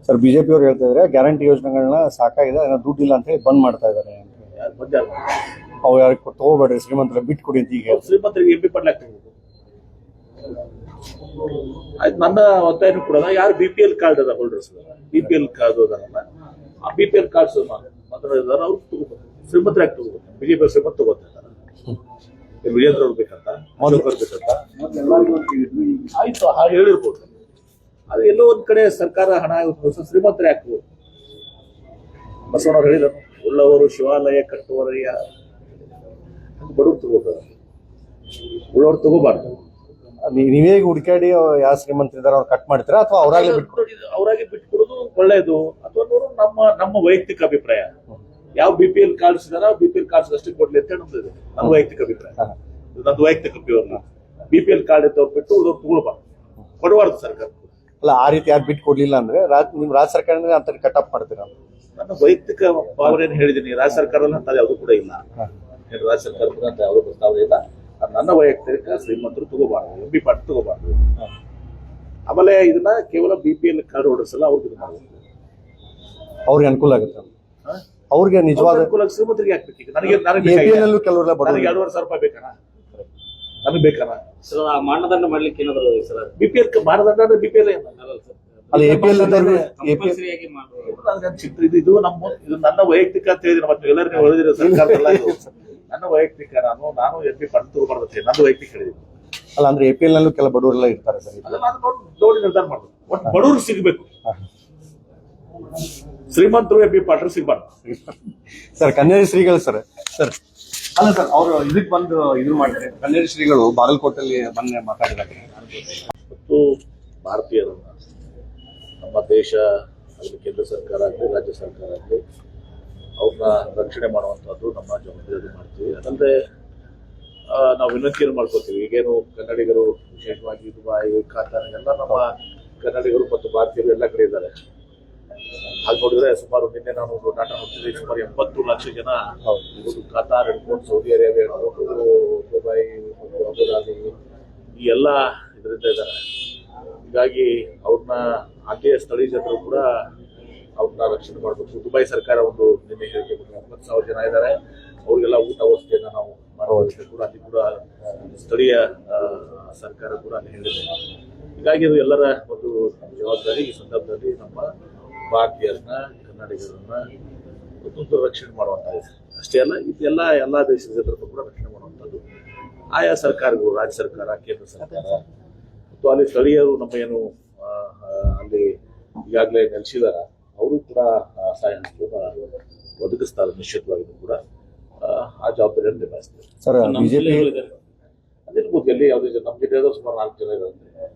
Sir BJP ಅವರು ಹೇಳ್ತಾ ಇದ್ದಾರೆ ಗ್ಯಾರಂಟಿ ಯೋಜನೆಗಳನ್ನ ಸಾಕಾಗಿದೆ, ದುಡ್ಡಿಲ್ಲ ಅಂತ ಹೇಳಿ ಬಂದ್ ಮಾಡ್ತಾ ಇದ್ದಾರೆ. ಅವು ಯಾರು ತಗೋಬೇಡ್ರಿ, ಶ್ರೀಮಂತರ ಬಿಟ್ಟು ಕೊಡಿ ಅಂತ ಈಗ ಶ್ರೀಮಂತರಿಗೆ ಎಂ ಪಿ ಪಡ್ಲಾಕ್ ಆಯ್ತು. ನನ್ನ ಒತ್ತಾಯನೂ ಕೂಡ ಯಾರು BPL ಕಾರ್ಡ್ ಅದ ಹೋಲ್ಡರ್ಸ್, BPL ಕಾರ್ಡ್ ಅದಾರಲ್ಲ, ಆ BPL ಕಾರ್ಡ್ಸ್ ಮಾತ್ರ ಇದಾರೆ, ಅವ್ರು ತಗೋಬೇಕು. ಶ್ರೀಮಂತರ ಯಾಕೆ ತಗೋಬೇಕು? ಬಿಜೆಪಿ ಶ್ರೀಮಂತ ತಗೋತಾ ಇದ್ದಾರೆ. ವಿಜೇಂದ್ರ ಅವ್ರು ಬೇಕಂತ, ಅಶೋಕ್ ಅವ್ರು ಬೇಕಂತ ಆಯ್ತು, ಹಾಗೆ ಹೇಳಿರ್ಬೋದು. ಅದು ಎಲ್ಲೋ ಒಂದ್ ಕಡೆ ಸರ್ಕಾರ ಹಣ ಶ್ರೀಮಂತರ ಯಾಕೆ? ಬಸವಣ್ಣವ್ರು ಹೇಳಿದರು, ಉಳ್ಳವರು ಶಿವಾಲಯ ಕಟ್ಟುವರಯ್ಯ, ಬಡವ್ರು ತಗೋತಾರೆ, ಉಳ್ಳವ್ರು ತಗೋಬಾರ್ದು. ನೀವೇ ಹುಡುಕಾಡಿ ಯಾವ ಶ್ರೀಮಂತರಿದ್ದಾರೆ ಅವ್ರು ಕಟ್ ಮಾಡ್ತೀರಾ ಅಥವಾ ಅವರಾಗೆ ಬಿಟ್ಕೊಡೋದು ಒಳ್ಳೇದು, ಅಥವಾ ನಮ್ಮ ವೈಯಕ್ತಿಕ ಅಭಿಪ್ರಾಯ. ಯಾವ BPL ಕಾರ್ಡ್ಸ್ ಇದಾರ BPL ಕಾರ್ಡ್ಸ್ ಅಷ್ಟೇ ಕೊಡ್ಲಿ ಅಂತ ನಮ್ದು ನನ್ನ ವೈಯಕ್ತಿಕ ಅಭಿಪ್ರಾಯ. ನಂದು ವೈಯಕ್ತಿಕ ಅಭಿಪ್ರಾಯ. BPL ಕಾರ್ಡ್ ಇದ್ದವ್ರು ಬಿಟ್ಟು ಉಳಿದವ್ರು ತಗೊಳ್ಬಾರ್ದು, ಕೊಡಬಾರ್ದು ಸರ್ಕಾರ. ಅಲ್ಲ, ಆ ರೀತಿ ಯಾರು ಬಿಟ್ಟು ಕೊಡ್ಲಿಲ್ಲ ಅಂದ್ರೆ ನಿಮ್ ರಾಜ್ಯ ಸರ್ಕಾರ ಅಂತ ಕಟ್ ಆಫ್ ಮಾಡ್ತೀರಾ? ನನ್ನ ವೈಯಕ್ತಿಕ ಭಾವನೆಯನ್ನು ಹೇಳಿದ್ದೀನಿ. ರಾಜ್ಯ ಸರ್ಕಾರದಲ್ಲಿ ಅಂತ ಯಾವುದು ಕೂಡ ಇಲ್ಲ, ರಾಜ್ಯ ಸರ್ಕಾರ ಕೂಡ ಅಂತ ಯಾವುದೂ ಪ್ರಸ್ತಾವ ಇಲ್ಲ. ನನ್ನ ವೈಯಕ್ತಿಕ ಶ್ರೀಮಂತರು ತಗೋಬಾರ್ದು, MP ಪಾರ್ಟ್ ತಗೋಬಾರ್ದು. ಆಮೇಲೆ ಇದನ್ನ ಕೇವಲ BPL ಕಾರ್ಡ್ ಹೋಲ್ಡರ್ಸ್ ಅಲ್ಲ, ಅವ್ರಿಗೆ ಅವ್ರಿಗೆ ಅನುಕೂಲ ಆಗುತ್ತೆ. ಅವ್ರಿಗೆ ನಿಜವಾದ ಅನುಕೂಲ, ಶ್ರೀಮಂತರಿಗೆ ಹಾಕ್ಬೇಕು. ಈಗ ನನಗೆ ಕೆಲವರೆಲ್ಲ 2,500 ರೂಪಾಯಿ ಬೇಕಣ್ಣ, ನಮಗೆ ಬೇಕಣ್ಣ ಮಾನದಂಡ ಮಾಡ್ಲಿಕ್ಕೆ ಏನಾದ್ರು BPL ಮಾನದಂಡ BPL ಇದು ನನ್ನ ವೈಯಕ್ತಿಕ ಅಂತ ಹೇಳಿದ್ರೆ ಮತ್ತೆ ಎಲ್ಲರೂ ಹೇಳಿದ್ರೆ ಸರ್ಕಾರದಲ್ಲ, ನನ್ನ ವೈಯಕ್ತಿಕ. ನಾನು MP ಫಂಡ್ ತಗೋಬಾರ್ದು, ನನ್ನ ವೈಯಕ್ತಿಕ ಹೇಳಿದ್ದೀನಿ. ಅಲ್ಲ ಅಂದ್ರೆ APL ನಲ್ಲೂ ಕೆಲ ಬಡವರೆಲ್ಲ ಇರ್ತಾರೆ ಸರ್, ನೋಡಿ ನಿರ್ಧಾರ ಮಾಡೋದು. ಒಟ್ಟು ಬಡವ್ರಿಗೆ ಸಿಗ್ಬೇಕು, ಶ್ರೀಮಂತರು MP ಪಾರ್ಟ್ರು ಸಿಗ್ಬಾರ್ದು ಸರ್. ಕನ್ನೇರಿ ಶ್ರೀಗಳು ಸರ್ ಅಲ್ಲ ಸರ್, ಅವರು ಇದಕ್ಕೆ ಬಂದು ಇದು ಮಾಡಿದ್ರೆ ಕನ್ನೇರಿ ಶ್ರೀಗಳು ಬಾಗಲಕೋಟೆಯಲ್ಲಿ ಮೊನ್ನೆ ಮಾತಾಡಿದಾಗ ಮತ್ತು ಭಾರತೀಯರನ್ನ ನಮ್ಮ ದೇಶ ಆಗಲಿ, ಕೇಂದ್ರ ಸರ್ಕಾರ ಆಗಲಿ, ರಾಜ್ಯ ಸರ್ಕಾರ ಆಗಲಿ, ಅವ್ರನ್ನ ರಕ್ಷಣೆ ಮಾಡುವಂಥದ್ದು ನಮ್ಮ ಜವಾಬ್ದಾರಿ ಮಾಡ್ತೀವಿ. ಅದಲ್ಲದೆ ನಾವು ವಿನಂತಿಯನ್ನು ಮಾಡ್ಕೋತೀವಿ. ಈಗೇನು ಕನ್ನಡಿಗರು ವಿಶೇಷವಾಗಿ ದುಬೈ, ಕಾತಾರ್ ಎಲ್ಲ ನಮ್ಮ ಕನ್ನಡಿಗರು ಮತ್ತು ಭಾರತೀಯರು ಎಲ್ಲ ಕಡೆ ಇದ್ದಾರೆ. ಹಾಗೆ ನೋಡಿದ್ರೆ ಸುಮಾರು ನಿನ್ನೆ ನಾನು ಡಾಟಾ ನೋಡ್ತಿದ್ದೆ, ಸುಮಾರು 70 ಲಕ್ಷ ಜನ ಕಾತಾರ್ ಹಿಡ್ಕೊಂಡು, ಸೌದಿ ಅರೇಬಿಯಾ ಹಿಡ್ಕೊಂಡು, ದುಬೈ ಮತ್ತು ಅಬುದಾಬಿ ಈ ಎಲ್ಲ ಇದರಿಂದ ಇದ್ದಾರೆ. ಹೀಗಾಗಿ ಅವ್ರನ್ನ ಅಲ್ಲಿಯ ಸ್ಥಳೀಯ ಜನರು ಕೂಡ ಅವ್ರನ್ನ ರಕ್ಷಣೆ ಮಾಡಬೇಕು. ದುಬೈ ಸರ್ಕಾರ ಒಂದು ನಿನ್ನೆ ಹೇಳಿಕೆ ಕೊಟ್ಟರೆ 70,000 ಜನ ಇದ್ದಾರೆ, ಅವ್ರಿಗೆಲ್ಲ ಊಟ ವ್ಯವಸ್ಥೆಯನ್ನು ನಾವು ಮಾಡುವಂತೆ ಕೂಡ ಅಲ್ಲಿ ಕೂಡ ಸ್ಥಳೀಯ ಸರ್ಕಾರ ಕೂಡ ಅಲ್ಲಿ ಹೇಳಿದೆ. ಹೀಗಾಗಿ ಅದು ಎಲ್ಲರ ಒಂದು ಜವಾಬ್ದಾರಿ. ಈ ಸಂದರ್ಭದಲ್ಲಿ ನಮ್ಮ ಭಾರತೀಯರನ್ನ, ಕನ್ನಡಿಗರನ್ನ ಒಂದು ರಕ್ಷಣೆ ಮಾಡುವಂಥದ್ದು ಅಷ್ಟೇ ಅಲ್ಲ, ಇದೆಲ್ಲ ಎಲ್ಲ ದೇಶದ ಜನರನ್ನು ಕೂಡ ರಕ್ಷಣೆ ಮಾಡುವಂಥದ್ದು ಆಯಾ ಸರ್ಕಾರಗಳು, ರಾಜ್ಯ ಸರ್ಕಾರ, ಕೇಂದ್ರ ಸರ್ಕಾರ ಮತ್ತು ಅಲ್ಲಿ ಸ್ಥಳೀಯರು ನಮ್ಮ ಏನು ಅಲ್ಲಿ ಈಗಾಗಲೇ ನೆಲೆಸಿದಾರ ಅವರು ಕೂಡ ಸಹಾಯ ಒದಗಿಸ್ತಾರೆ. ನಿಶ್ಚಿತವಾಗಿಯೂ ಕೂಡ ಆ ಜವಾಬ್ದಾರಿಯನ್ನು ನಿಭಾಯಿಸ್ತಾರೆ. ಸರ್ ಬಿಜೆಪಿ ಅದಿರ್ಬೋದು, ಎಲ್ಲಿ ಯಾವುದೇ ನಮ್ಮ ಜಿಲ್ಲೆಯಲ್ಲಿ ಸುಮಾರು 4 ಜನ ಇದ್ದಾರೆ.